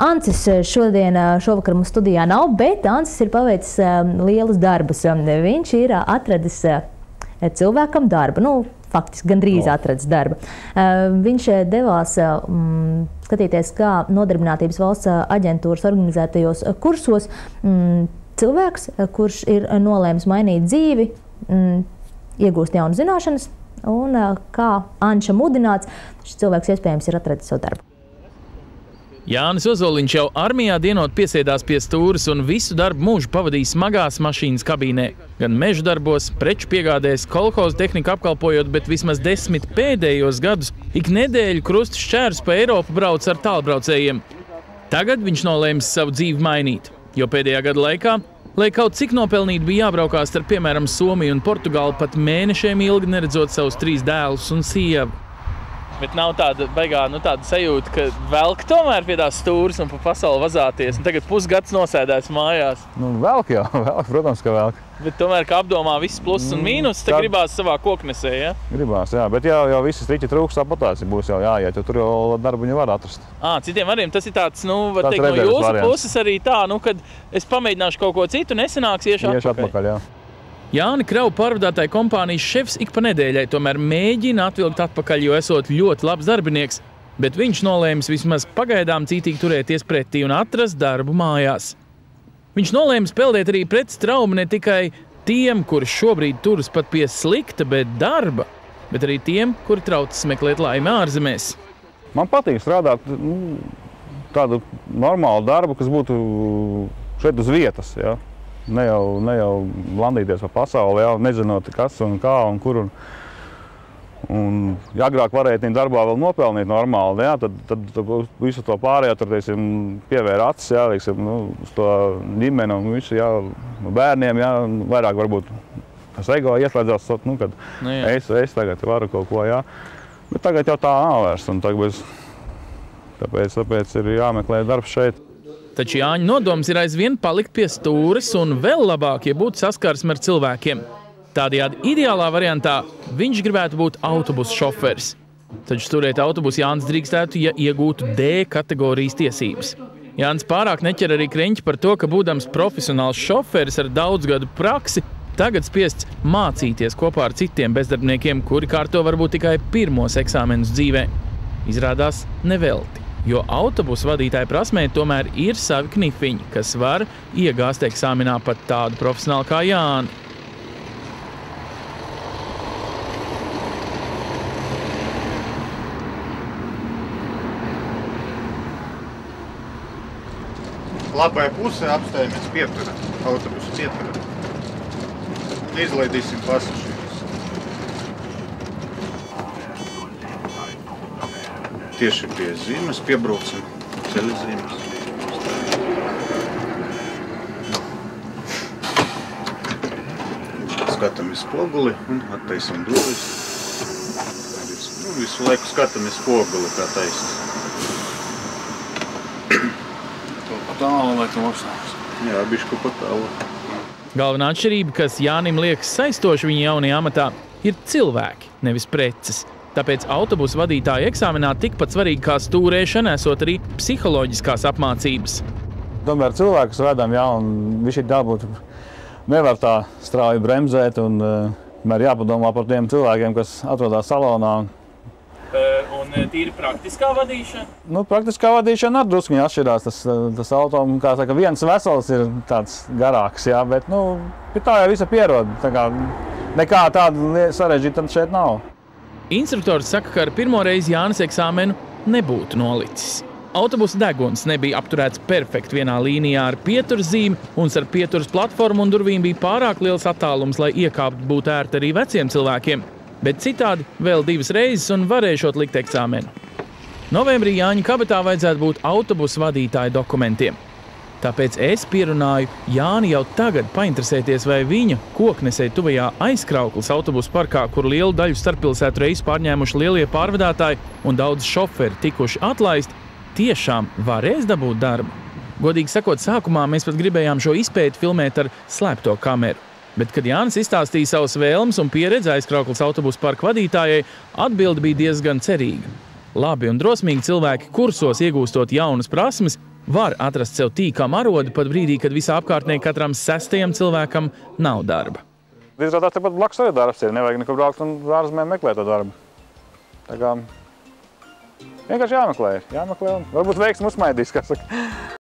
Ancis šovakar mums studijā nav, bet Ancis ir paveicis lielus darbus. Viņš ir atradis cilvēkam darbu, faktiski gandrīz atradis darbu. Viņš devās skatīties, kā Nodarbinātības valsts aģentūras organizētajos kursos cilvēks, kurš ir nolēmis mainīt dzīvi, iegūst jaunas zināšanas, un kā Anča mudināts, šis cilvēks iespējams ir atradis savu darbu. Jānis Ozoliņš jau armijā dienot piesēdās pie stūres un visu darbu mūžu pavadīja smagās mašīnas kabīnē. Gan mežu darbos, preču piegādēs, kolhozu tehniku apkalpojot, bet vismaz 10 pēdējos gadus ik nedēļu krustu šķērus pa Eiropu brauc ar tālbraucējiem. Tagad viņš nolēmis savu dzīvi mainīt, jo pēdējā gada laikā, lai kaut cik nopelnīt, bija jābraukās ar, piemēram, Somiju un Portugālu pat mēnešiem ilgi neredzot savus 3 dēlus un sievu. Bet nav tāda baigā, tāda sajūta, ka velk tomēr pie tās stūres un pa pasauli vazāties. Un tagad pusgads nosēdēs mājās. Velk jau, protams, ka velk. Bet tomēr, ka apdomā viss pluss un mīnus, te gribās savā koknesē, ja? Gribās, jā, bet jau visas riķi trūks, tāpatās būs jau jāiet, jo tur jau darbu viņu var atrast. Citiem variem tas ir tāds, var teikt, no jūsu puses arī tā, kad es pamēģināšu kaut ko citu, nesanāks, iešu atpakaļ. Jā. Jāni kravu pārvadātāja kompānijas šefs ik pa nedēļai tomēr mēģina atvilkt atpakaļ, jo esot ļoti labs darbinieks, bet viņš nolēmis vismaz pagaidām cītīgi turēties pretī un atrast darbu mājās. Viņš nolēmis peldēt arī pret traumu ne tikai tiem, kuri šobrīd turas pat pie slikta, bet darba, bet arī tiem, kuri traucas meklēt laimi ārzemēs. Man patīk strādāt tādu normālu darbu, kas būtu šeit uz vietas, ja? Ne jau landīties pa pasauli, nezinot kas un kā un kur. Un ja agrāk varēja tiem darbā vēl nopelnīt normāli, tad visu to pārējo tur, pievēra acis, uz to ģimeni un visu, bērniem, vairāk varbūt tas ego ieslēdzās, kad es tagad varu kaut ko, Bet tagad jau tā nav vairs, un tāpēc ir jāmeklē darbs šeit. Taču Jāņa nodoms ir aizvien palikt pie stūres un vēl labāk, ja būtu saskarsme ar cilvēkiem. Tādējādi ideālā variantā viņš gribētu būt autobusu šoferis. Taču turēt autobusu Jānis drīkstētu, ja iegūtu D kategorijas tiesības. Jānis pārāk neķer arī kreņķi par to, ka būdams profesionāls šoferis ar daudz gadu praksi, tagad spiests mācīties kopā ar citiem bezdarbniekiem, kuri kārto varbūt tikai pirmos eksāmenus dzīvē. Izrādās nevelti. Jo autobusu vadītāja prasmē tomēr ir savi knifiņi, kas var iegāzt eksāmenā pat tādu profesionālu kā Jāni. Labai pusē apstājamies pieturā, autobusu pieturā. Izlaidīsim pasažierus. Tieši pie zīmes piebraucam, ceļa zīmes. Skatāmies spoguli un attaisam durvis. Visu laiku skatāmies spoguli, kā taisas. Tālu, lai tu apstājas. Jā, bišku pa tālu. Galvenā atšķirība, kas Jānim liekas saistoši viņa jaunajā amatā, ir cilvēki, nevis preces. Tāpēc autobusu vadītāja eksāmenā tikpat svarīgi kā stūrēšana, esot arī psiholoģiskās apmācības. Tomēr cilvēkus vedam, un viņš ir jābūt, nevar tā strauji bremzēt, un jāpadomā par tiem cilvēkiem, kas atrodas salonā. Un tīri praktiskā vadīšana? Praktiskā vadīšana ar druskuņi atšķirās. Tas auto, kā saka, viens vesels ir tāds garāks, bet pie tā jau visa pierod. Nekā tāda sarežģīta šeit nav. Instruktors saka, ka ar pirmo reizi Jānis eksāmenu nebūtu nolicis. Autobusa deguns nebija apturēts perfekti vienā līnijā ar pieturzīmi, un ar pieturas platformu un durvīm bija pārāk liels attālums, lai iekāpt būtu ērti arī veciem cilvēkiem. Bet citādi vēl 2 reizes un varēšot likt eksāmenu. Novembrī Jāņa kabatā vajadzētu būt autobusu vadītāja dokumentiem. Tāpēc es pierunāju Jāni jau tagad painteresēties, vai viņa koknesē tuvajā Aizkraukles autobusu parkā, kur lielu daļu starppilsētu reisu pārņēmuši lielie pārvadātāji un daudz šoferi tikuši atlaisti, tiešām varēs dabūt darbu. Godīgi sakot, sākumā mēs pat gribējām šo izpēti filmēt ar slēpto kameru. Bet, kad Jānis izstāstīja savas vēlmes un pieredzi Aizkraukles autobusu parka vadītājai, atbilde bija diezgan cerīga. Labi un drosmīgi cilvēki kursos iegūstot jaunas prasmes, Var atrast sev tīkamu arodu pat brīdī, kad visā apkārtnē katram 6. cilvēkam nav darba. Izrādās, tepat blakus arī darbs ir. Nevajag nekur braukt un ārzemē meklēt to darbu. Tā kā vienkārši jāmeklē un varbūt veiksmi uzmaidīs, kā saka.